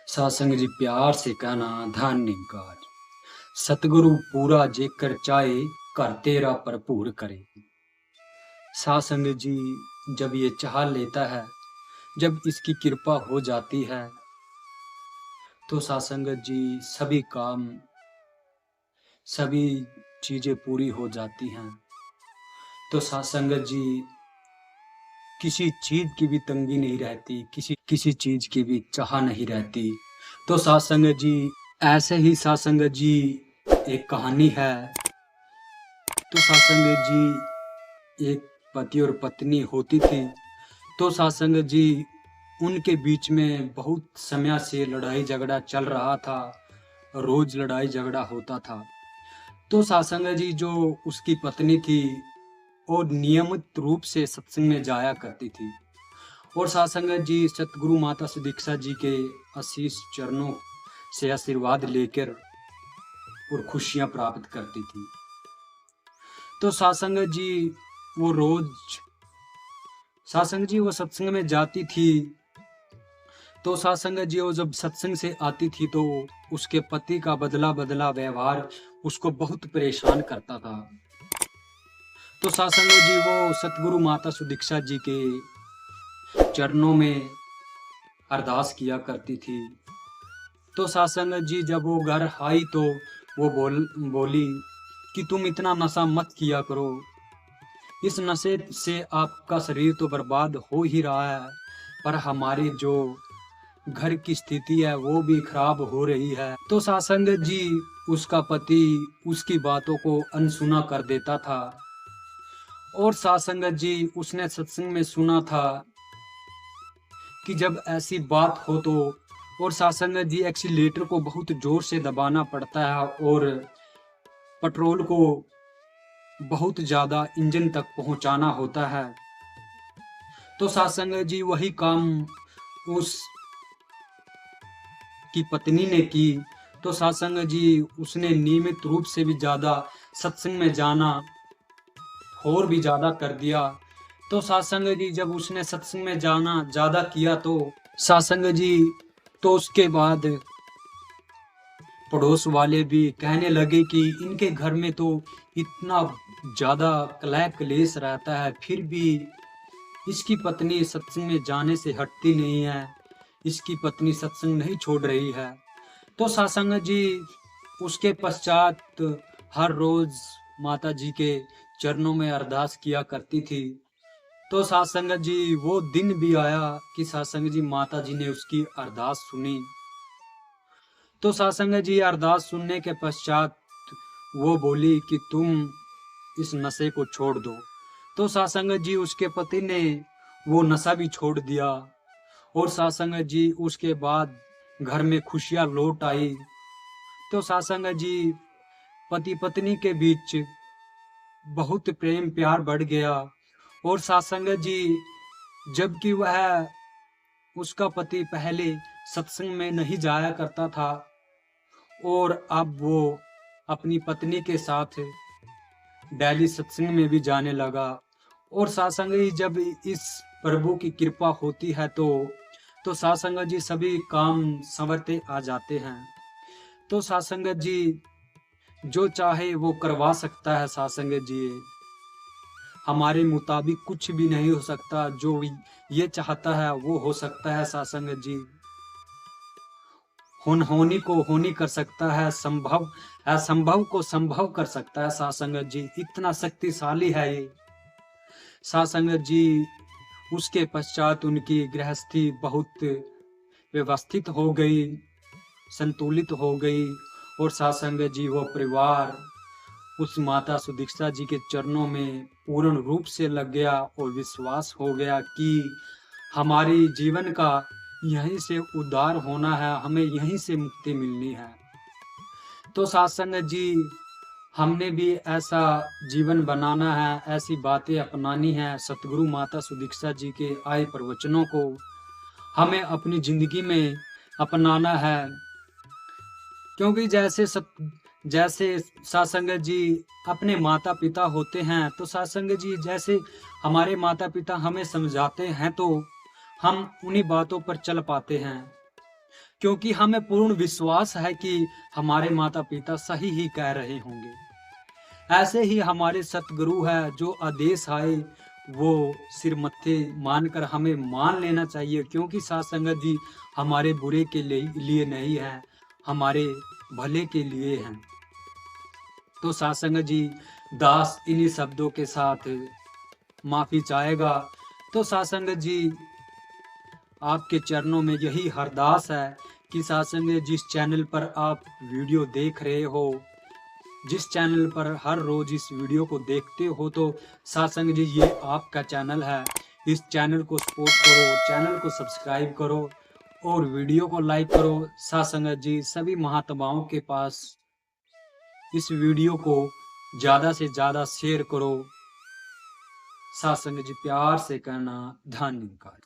सासंग जी प्यार से कहना धन निकार सतगुरु पूरा जेकर चाहे घर तेरा भरपूर करे। सासंग जी जब ये चाह लेता है, जब इसकी कृपा हो जाती है तो सासंग जी सभी काम सभी चीजें पूरी हो जाती हैं। तो सासंग जी किसी चीज की भी तंगी नहीं रहती, किसी किसी चीज की भी चाह नहीं रहती। तो सासंग जी ऐसे ही सासंग जी एक कहानी है। तो सासंग जी एक पति और पत्नी होती थी। तो सासंग जी उनके बीच में बहुत समय से लड़ाई झगड़ा चल रहा था, रोज लड़ाई झगड़ा होता था। तो सासंग जी जो उसकी पत्नी थी वो नियमित रूप से सत्संग में जाया करती थी और सासंग जी सतगुरु माता सुदीक्षा जी के आशीष चरणों से आशीर्वाद लेकर और खुशियां प्राप्त करती थी। तो सासंग जी वो रोज सासंग जी वो सत्संग में जाती थी। तो सासंग जी वो जब सत्संग से आती थी तो उसके पति का बदला बदला व्यवहार उसको बहुत परेशान करता था। तो सासंग जी वो सतगुरु माता सुदीक्षा जी के चरणों में अरदास किया करती थी। तो सासंग जी जब वो घर आई तो वो बोली कि तुम इतना नशा मत किया करो, इस नशे से आपका शरीर तो बर्बाद हो ही रहा है, पर हमारी जो घर की स्थिति है वो भी खराब हो रही है। तो सासंग जी उसका पति उसकी बातों को अनसुना कर देता था और सासंग जी उसने सत्संग में सुना था कि जब ऐसी बात हो तो और सासंग जी एक्सीलेटर को बहुत जोर से दबाना पड़ता है और पेट्रोल को बहुत ज्यादा इंजन तक पहुंचाना होता है। तो सासंग जी वही काम उस की पत्नी ने की। तो सासंग जी उसने नियमित रूप से भी ज्यादा सत्संग में जाना और भी ज्यादा कर दिया। तो सासंग जी जब उसने सत्संग में जाना ज्यादा किया तो सासंग जी तो उसके बाद पड़ोस वाले भी कहने लगे कि इनके घर में तो इतना ज्यादा कलह कलेश रहता है, फिर भी इसकी पत्नी सत्संग में जाने से हटती नहीं है, इसकी पत्नी सत्संग नहीं छोड़ रही है। तो सासंग जी उसके पश्चात हर रोज माता जी के चरणों में अरदास किया करती थी। तो सासंग जी वो दिन भी आया कि सासंग जी माता जी ने उसकी अरदास सुनी। तो सासंग जी अरदास सुनने के पश्चात वो बोली कि तुम इस नशे को छोड़ दो। तो सासंग जी उसके पति ने वो नशा भी छोड़ दिया और सासंग जी उसके बाद घर में खुशियां लौट आई। तो सासंग जी पति पत्नी के बीच बहुत प्रेम प्यार बढ़ गया और सासंग जी जबकि वह उसका पति पहले सत्संग में नहीं जाया करता था और अब वो अपनी पत्नी के साथ डेली सत्संग में भी जाने लगा। और सासंग जी जब इस प्रभु की कृपा होती है तो सासंग जी सभी काम संवरते आ जाते हैं। तो सासंग जी जो चाहे वो करवा सकता है। सासंग जी हमारे मुताबिक कुछ भी नहीं हो सकता, जो ये चाहता है वो हो सकता है। सासंग जी होनी को होनी कर सकता है, संभव असंभव को संभव कर सकता है। सासंग जी इतना शक्तिशाली है ये। सासंग जी उसके पश्चात उनकी गृहस्थी बहुत व्यवस्थित हो गई, संतुलित हो गई और सासंग जी वो परिवार उस माता सुदीक्षा जी के चरणों में पूर्ण रूप से लग गया और विश्वास हो गया कि हमारी जीवन का यहीं से उद्धार होना है, हमें यहीं से मुक्ति मिलनी है। तो सासंग जी हमने भी ऐसा जीवन बनाना है, ऐसी बातें अपनानी है। सतगुरु माता सुदीक्षा जी के आए प्रवचनों को हमें अपनी जिंदगी में अपनाना है, क्योंकि जैसे सासंग जी अपने माता पिता होते हैं, तो सासंग जी जैसे हमारे माता पिता हमें समझाते हैं तो हम उन्हीं बातों पर चल पाते हैं। क्योंकि हमें पूर्ण विश्वास है कि हमारे माता-पिता सही ही कह रहे होंगे। ऐसे ही हमारे सतगुरु हैं जो आदेश आए वो सिर मत्थे मानकर हमें मान लेना चाहिए, क्योंकि साथ संगत जी हमारे बुरे के लिए नहीं है, हमारे भले के लिए हैं। तो साथ संगत जी दास इन्हीं शब्दों के साथ माफी चाहेगा। तो साथ संगत जी आपके चरणों में यही अरदास है कि साथ संगत जिस चैनल पर आप वीडियो देख रहे हो, जिस चैनल पर हर रोज इस वीडियो को देखते हो, तो सत्संग जी ये आपका चैनल है। इस चैनल को सपोर्ट करो, चैनल को सब्सक्राइब करो और वीडियो को लाइक करो। सत्संग जी सभी महात्माओं के पास इस वीडियो को ज़्यादा से ज़्यादा शेयर करो। सत्संग जी प्यार से कहना धन्यवाद।